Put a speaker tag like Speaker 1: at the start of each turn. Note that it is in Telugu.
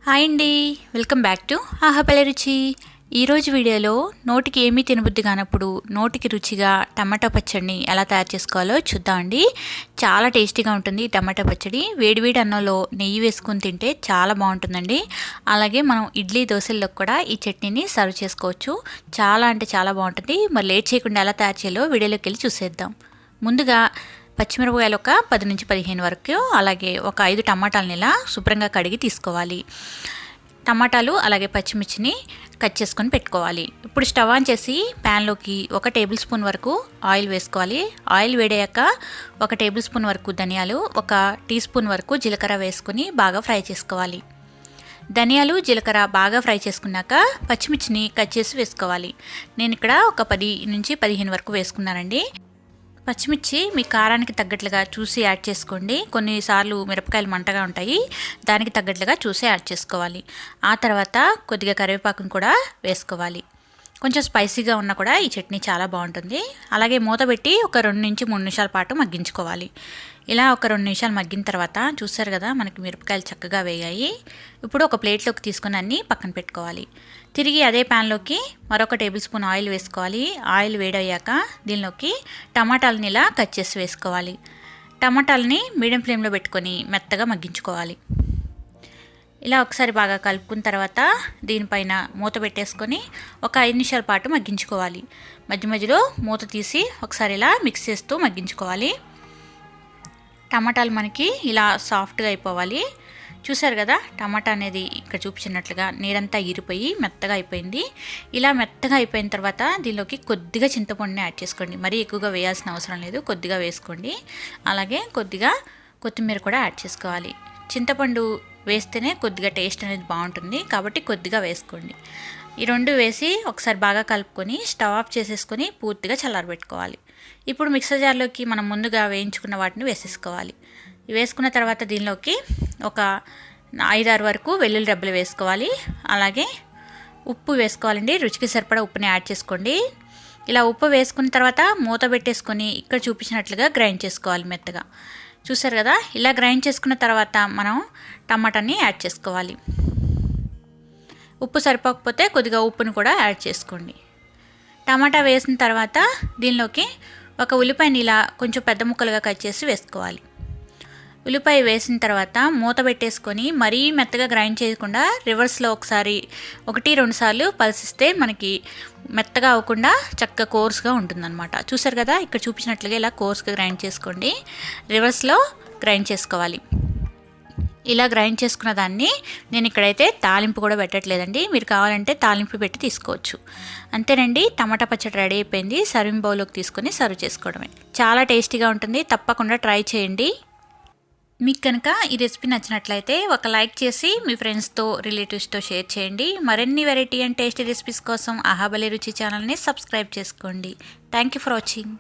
Speaker 1: హాయ్ అండి, వెల్కమ్ బ్యాక్ టు ఆహాపల్లె రుచి. ఈరోజు వీడియోలో నోటికి ఏమీ తినబుద్ధి కానప్పుడు నోటికి రుచిగా టమాటా పచ్చడిని ఎలా తయారు చేసుకోవాలో చూద్దామండి. చాలా టేస్టీగా ఉంటుంది ఈ టమాటా పచ్చడి. వేడివేడి అన్నంలో నెయ్యి వేసుకొని తింటే చాలా బాగుంటుందండి. అలాగే మనం ఇడ్లీ దోశల్లో కూడా ఈ చట్నీని సర్వ్ చేసుకోవచ్చు. చాలా అంటే చాలా బాగుంటుంది. మరి లేట్ చేయకుండా ఎలా తయారు చేయాలో వీడియోలోకి వెళ్ళి చూసేద్దాం. ముందుగా పచ్చిమిరపకాయలు ఒక 10 నుంచి 15 వరకు, అలాగే ఒక 5 టమాటాలని ఇలా శుభ్రంగా కడిగి తీసుకోవాలి. టమాటాలు అలాగే పచ్చిమిర్చిని కట్ చేసుకొని పెట్టుకోవాలి. ఇప్పుడు స్టవ్ ఆన్ చేసి ప్యాన్లోకి 1 టేబుల్ స్పూన్ వరకు ఆయిల్ వేసుకోవాలి. ఆయిల్ వేడాక 1 టేబుల్ స్పూన్ వరకు ధనియాలు, 1 టీ స్పూన్ వరకు జీలకర్ర వేసుకొని బాగా ఫ్రై చేసుకోవాలి. ధనియాలు జీలకర్ర బాగా ఫ్రై చేసుకున్నాక పచ్చిమిర్చిని కట్ చేసి వేసుకోవాలి. నేను ఇక్కడ ఒక 10 నుంచి 15 వరకు వేసుకున్నానండి. పచ్చిమిర్చి మీ కారానికి తగ్గట్లుగా చూసి యాడ్ చేసుకోండి. కొన్నిసార్లు మిరపకాయలు మంటగా ఉంటాయి, దానికి తగ్గట్లుగా చూసి యాడ్ చేసుకోవాలి. ఆ తర్వాత కొద్దిగా కరివేపాకును కూడా వేసుకోవాలి. కొంచెం స్పైసీగా ఉన్నా కూడా ఈ చట్నీ చాలా బాగుంటుంది. అలాగే మూత పెట్టి ఒక 2 నుంచి 3 నిమిషాల పాటు మగ్గించుకోవాలి. ఇలా ఒక 2 నిమిషాలు మగ్గిన తర్వాత చూసారు కదా, మనకి మిరపకాయలు చక్కగా వేగాయి. ఇప్పుడు ఒక ప్లేట్లోకి తీసుకుని అన్నీ పక్కన పెట్టుకోవాలి. తిరిగి అదే ప్యాన్లోకి మరొక టేబుల్ స్పూన్ ఆయిల్ వేసుకోవాలి. ఆయిల్ వేడయ్యాక దీనిలోకి టమాటాలని ఇలా కట్ చేసి వేసుకోవాలి. టమాటాలని మీడియం ఫ్లేమ్లో పెట్టుకొని మెత్తగా మగ్గించుకోవాలి. ఇలా ఒకసారి బాగా కలుపుకున్న తర్వాత దీనిపైన మూత పెట్టేసుకొని ఒక 5 నిమిషాల పాటు మగ్గించుకోవాలి. మధ్య మధ్యలో మూత తీసి ఒకసారి ఇలా మిక్స్ చేస్తూ మగ్గించుకోవాలి. టమాటాలు మనకి ఇలా సాఫ్ట్గా అయిపోవాలి. చూసారు కదా, టమాటా అనేది ఇక్కడ చూపించినట్లుగా నీరంతా ఈరిపోయి మెత్తగా అయిపోయింది. ఇలా మెత్తగా అయిపోయిన తర్వాత దీనిలోకి కొద్దిగా చింతపండుని యాడ్ చేసుకోండి. మరీ ఎక్కువగా వేయాల్సిన అవసరం లేదు, కొద్దిగా వేసుకోండి. అలాగే కొద్దిగా కొత్తిమీర కూడా యాడ్ చేసుకోవాలి. చింతపండు వేస్తేనే కొద్దిగా టేస్ట్ అనేది బాగుంటుంది, కాబట్టి కొద్దిగా వేసుకోండి. ఈ 2 వేసి ఒకసారి బాగా కలుపుకొని స్టవ్ ఆఫ్ చేసేసుకొని పూర్తిగా చల్లారబెట్టుకోవాలి. ఇప్పుడు మిక్సర్ జార్లోకి మనం ముందుగా వేయించుకున్న వాటిని వేసేసుకోవాలి. వేసుకున్న తర్వాత దీనిలోకి ఒక 5-6 వరకు వెల్లుల్లి రెబ్బలు వేసుకోవాలి. అలాగే ఉప్పు వేసుకోవాలండి. రుచికి సరిపడా ఉప్పుని యాడ్ చేసుకోండి. ఇలా ఉప్పు వేసుకున్న తర్వాత మూత పెట్టేసుకొని ఇక్కడ చూపించినట్లుగా గ్రైండ్ చేసుకోవాలి మెత్తగా. చూసారు కదా, ఇలా గ్రైండ్ చేసుకున్న తర్వాత మనం టమాటాని యాడ్ చేసుకోవాలి. ఉప్పు సరిపోకపోతే కొద్దిగా ఉప్పుని కూడా యాడ్ చేసుకోండి. టమాటా వేసిన తర్వాత దీనిలోకి ఒక ఉల్లిపాయని ఇలా కొంచెం పెద్ద ముక్కలుగా కట్ చేసి వేసుకోవాలి. ఉల్లిపాయ వేసిన తర్వాత మూత పెట్టేసుకొని మరీ మెత్తగా గ్రైండ్ చేయకుండా రివర్స్లో ఒకసారి 1-2 సార్లు పల్సిస్తే మనకి మెత్తగా అవ్వకుండా చక్కగా కోర్స్గా ఉంటుందన్నమాట. చూసారు కదా, ఇక్కడ చూపించినట్లుగా ఇలా కోర్స్గా గ్రైండ్ చేసుకోండి. రివర్స్లో గ్రైండ్ చేసుకోవాలి. ఇలా గ్రైండ్ చేసుకున్న దాన్ని నేను ఇక్కడైతే తాలింపు కూడా పెట్టట్లేదండి. మీరు కావాలంటే తాలింపు పెట్టి తీసుకోవచ్చు. అంతేనండి, టమాటా పచ్చడి రెడీ అయిపోయింది. సర్వింగ్ బౌల్లోకి తీసుకొని సర్వ్ చేసుకోవడమే. చాలా టేస్టీగా ఉంటుంది, తప్పకుండా ట్రై చేయండి. మీకు కనుక ఈ రెసిపీ నచ్చినట్లయితే ఒక లైక్ చేసి మీ ఫ్రెండ్స్తో రిలేటివ్స్తో షేర్ చేయండి. మరిన్ని వెరైటీ అండ్ టేస్టీ రెసిపీస్ కోసం ఆహాబల్లె రుచి ఛానల్ని సబ్స్క్రైబ్ చేసుకోండి. Thank you for watching.